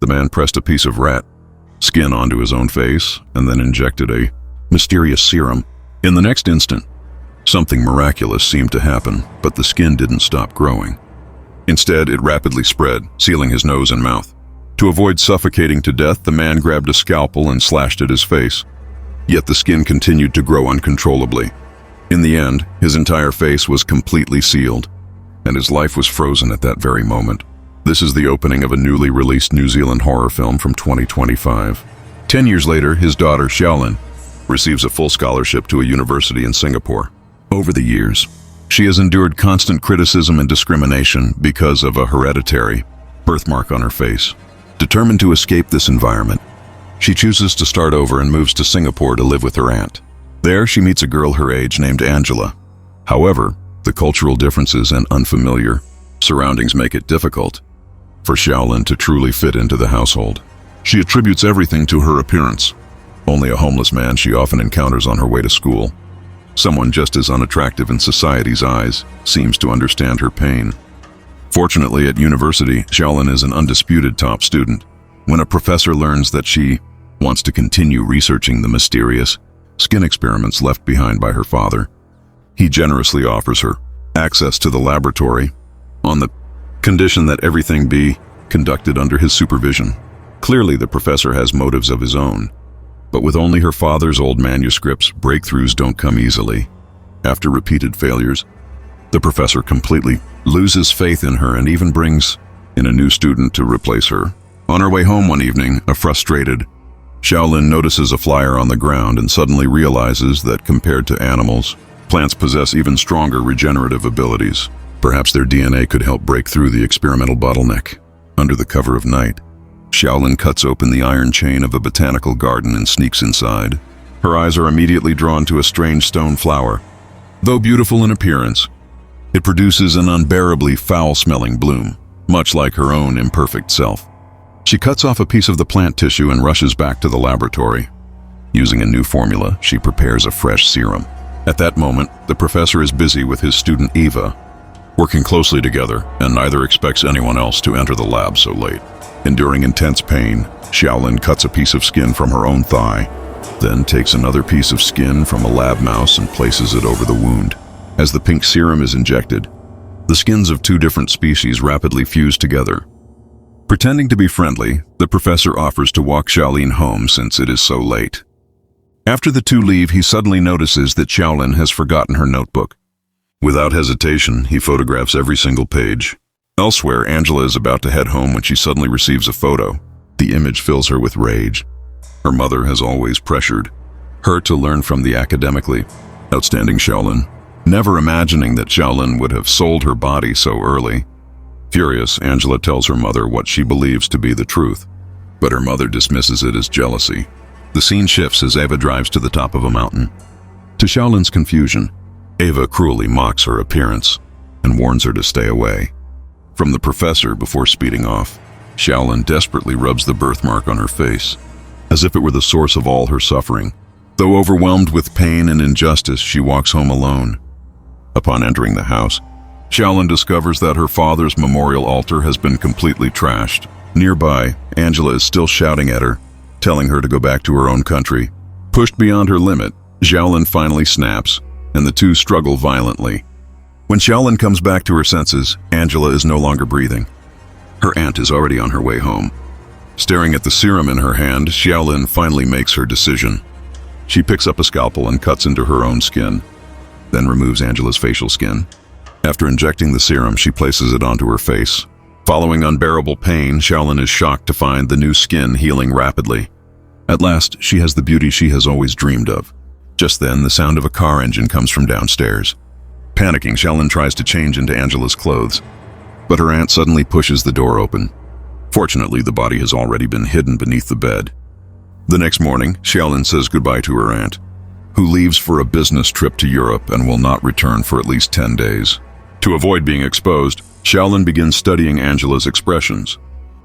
The man pressed a piece of rat skin onto his own face and then injected a mysterious serum. In the next instant, something miraculous seemed to happen, but the skin didn't stop growing. Instead, it rapidly spread, sealing his nose and mouth. To avoid suffocating to death, the man grabbed a scalpel and slashed at his face. Yet the skin continued to grow uncontrollably. In the end, his entire face was completely sealed, and his life was frozen at that very moment. This is the opening of a newly released New Zealand horror film from 2025. 10 years later, his daughter, Xiaolin, receives a full scholarship to a university in Singapore. Over the years, she has endured constant criticism and discrimination because of a hereditary birthmark on her face. Determined to escape this environment, she chooses to start over and moves to Singapore to live with her aunt. There, she meets a girl her age named Angela. However, the cultural differences and unfamiliar surroundings make it difficult for Xiaolin to truly fit into the household. She attributes everything to her appearance. Only a homeless man she often encounters on her way to school, someone just as unattractive in society's eyes, seems to understand her pain. Fortunately, at university, Xiaolin is an undisputed top student. When a professor learns that she wants to continue researching the mysterious skin experiments left behind by her father, he generously offers her access to the laboratory on the condition that everything be conducted under his supervision. Clearly, the professor has motives of his own, but with only her father's old manuscripts, breakthroughs don't come easily. After repeated failures, the professor completely loses faith in her and even brings in a new student to replace her. On her way home one evening, a frustrated Xiaolin notices a flyer on the ground and suddenly realizes that compared to animals, plants possess even stronger regenerative abilities. Perhaps their DNA could help break through the experimental bottleneck. Under the cover of night, Xiaolin cuts open the iron chain of a botanical garden and sneaks inside. Her eyes are immediately drawn to a strange stone flower. Though beautiful in appearance, it produces an unbearably foul-smelling bloom, much like her own imperfect self. She cuts off a piece of the plant tissue and rushes back to the laboratory. Using a new formula, she prepares a fresh serum. At that moment, the professor is busy with his student Eva, working closely together, and neither expects anyone else to enter the lab so late. Enduring intense pain, Xiaolin cuts a piece of skin from her own thigh, then takes another piece of skin from a lab mouse and places it over the wound. As the pink serum is injected, the skins of two different species rapidly fuse together. Pretending to be friendly, the professor offers to walk Xiaolin home since it is so late. After the two leave, he suddenly notices that Xiaolin has forgotten her notebook. Without hesitation, he photographs every single page. Elsewhere, Angela is about to head home when she suddenly receives a photo. The image fills her with rage. Her mother has always pressured her to learn from the academically outstanding Xiaolin, never imagining that Xiaolin would have sold her body so early. Furious, Angela tells her mother what she believes to be the truth, but her mother dismisses it as jealousy. The scene shifts as Ava drives to the top of a mountain. To Xiaolin's confusion, Ava cruelly mocks her appearance and warns her to stay away from the professor before speeding off. Xiaolin desperately rubs the birthmark on her face, as if it were the source of all her suffering. Though overwhelmed with pain and injustice, she walks home alone. Upon entering the house, Xiaolin discovers that her father's memorial altar has been completely trashed. Nearby, Angela is still shouting at her, telling her to go back to her own country. Pushed beyond her limit, Xiaolin finally snaps, and the two struggle violently. When Xiaolin comes back to her senses, Angela is no longer breathing. Her aunt is already on her way home. Staring at the serum in her hand, Xiaolin finally makes her decision. She picks up a scalpel and cuts into her own skin, then removes Angela's facial skin. After injecting the serum, she places it onto her face. Following unbearable pain, Xiaolin is shocked to find the new skin healing rapidly. At last, she has the beauty she has always dreamed of. Just then, the sound of a car engine comes from downstairs. Panicking, Xiaolin tries to change into Angela's clothes, but her aunt suddenly pushes the door open. Fortunately, the body has already been hidden beneath the bed. The next morning, Xiaolin says goodbye to her aunt, who leaves for a business trip to Europe and will not return for at least 10 days. To avoid being exposed, Xiaolin begins studying Angela's expressions,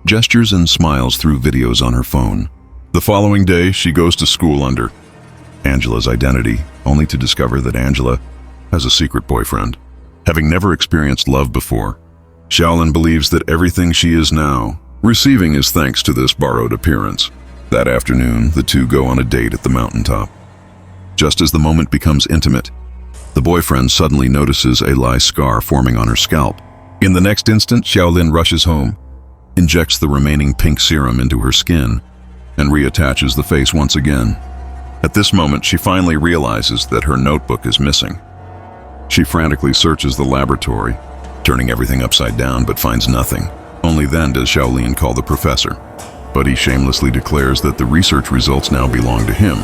gestures and smiles through videos on her phone. The following day, she goes to school under Angela's identity, only to discover that Angela has a secret boyfriend. Having never experienced love before, Xiaolin believes that everything she is now receiving his thanks to this borrowed appearance. That afternoon, the two go on a date at the mountaintop. Just as the moment becomes intimate, the boyfriend suddenly notices a lice scar forming on her scalp. In the next instant, Xiaolin rushes home, injects the remaining pink serum into her skin, and reattaches the face once again. At this moment, she finally realizes that her notebook is missing. She frantically searches the laboratory, turning everything upside down, but finds nothing. Only then does Xiaolin call the professor, but he shamelessly declares that the research results now belong to him.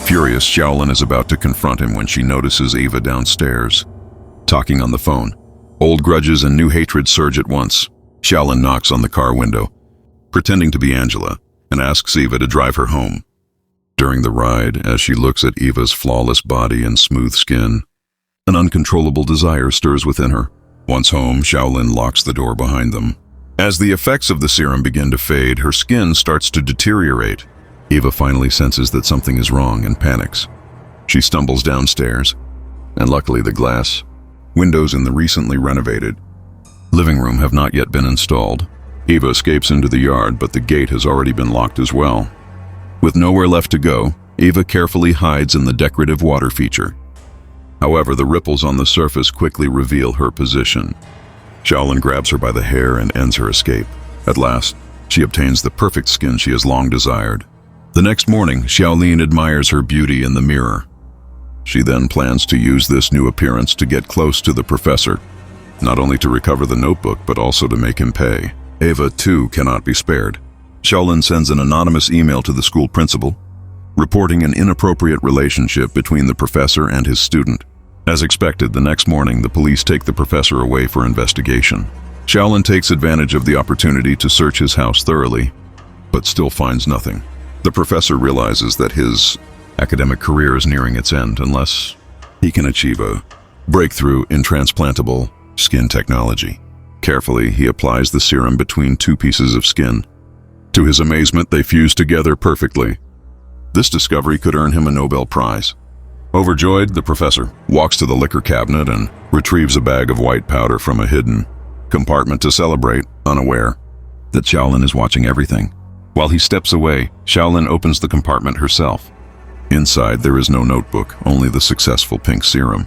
Furious, Xiaolin is about to confront him when she notices Eva downstairs, talking on the phone. Old grudges and new hatred surge at once. Xiaolin knocks on the car window, pretending to be Angela, and asks Eva to drive her home. During the ride, as she looks at Eva's flawless body and smooth skin, an uncontrollable desire stirs within her. Once home, Xiaolin locks the door behind them. As the effects of the serum begin to fade, her skin starts to deteriorate. Eva finally senses that something is wrong and panics. She stumbles downstairs, and luckily the glass windows in the recently renovated living room have not yet been installed. Eva escapes into the yard, but the gate has already been locked as well. With nowhere left to go, Eva carefully hides in the decorative water feature. However, the ripples on the surface quickly reveal her position. Xiaolin grabs her by the hair and ends her escape. At last, she obtains the perfect skin she has long desired. The next morning, Xiaolin admires her beauty in the mirror. She then plans to use this new appearance to get close to the professor, not only to recover the notebook, but also to make him pay. Eva, too, cannot be spared. Xiaolin sends an anonymous email to the school principal, reporting an inappropriate relationship between the professor and his student. As expected, the next morning, the police take the professor away for investigation. Xiaolin takes advantage of the opportunity to search his house thoroughly, but still finds nothing. The professor realizes that his academic career is nearing its end unless he can achieve a breakthrough in transplantable skin technology. Carefully, he applies the serum between two pieces of skin. To his amazement, they fuse together perfectly. This discovery could earn him a Nobel Prize. Overjoyed, the professor walks to the liquor cabinet and retrieves a bag of white powder from a hidden compartment to celebrate, unaware that Xiaolin is watching everything. While he steps away, Xiaolin opens the compartment herself. Inside, there is no notebook, only the successful pink serum.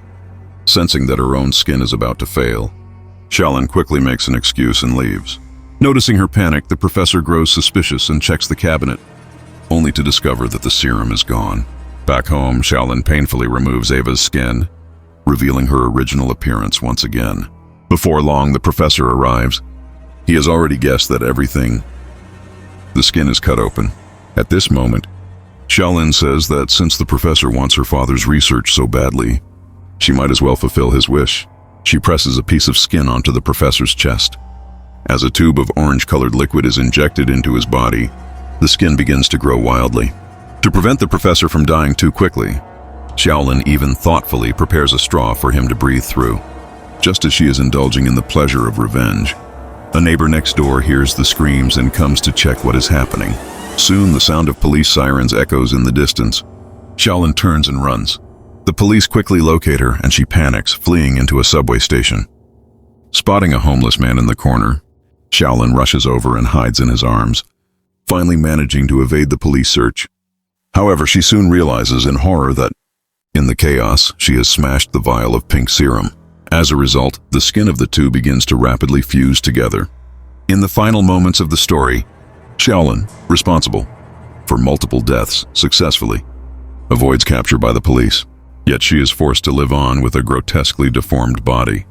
Sensing that her own skin is about to fail, Xiaolin quickly makes an excuse and leaves. Noticing her panic, the professor grows suspicious and checks the cabinet, only to discover that the serum is gone. Back home, Xiaolin painfully removes Eva's skin, revealing her original appearance once again. Before long, the professor arrives. He has already guessed that everything. The skin is cut open. At this moment, Xiaolin says that since the professor wants her father's research so badly, she might as well fulfill his wish. She presses a piece of skin onto the professor's chest. As a tube of orange-colored liquid is injected into his body, the skin begins to grow wildly. To prevent the professor from dying too quickly, Xiaolin even thoughtfully prepares a straw for him to breathe through. Just as she is indulging in the pleasure of revenge, a neighbor next door hears the screams and comes to check what is happening. Soon, the sound of police sirens echoes in the distance. Xiaolin turns and runs. The police quickly locate her, and she panics, fleeing into a subway station. Spotting a homeless man in the corner, Xiaolin rushes over and hides in his arms, finally managing to evade the police search. However, she soon realizes in horror that, in the chaos, she has smashed the vial of pink serum. As a result, the skin of the two begins to rapidly fuse together. In the final moments of the story, Xiaolin, responsible for multiple deaths, successfully avoids capture by the police. Yet she is forced to live on with a grotesquely deformed body.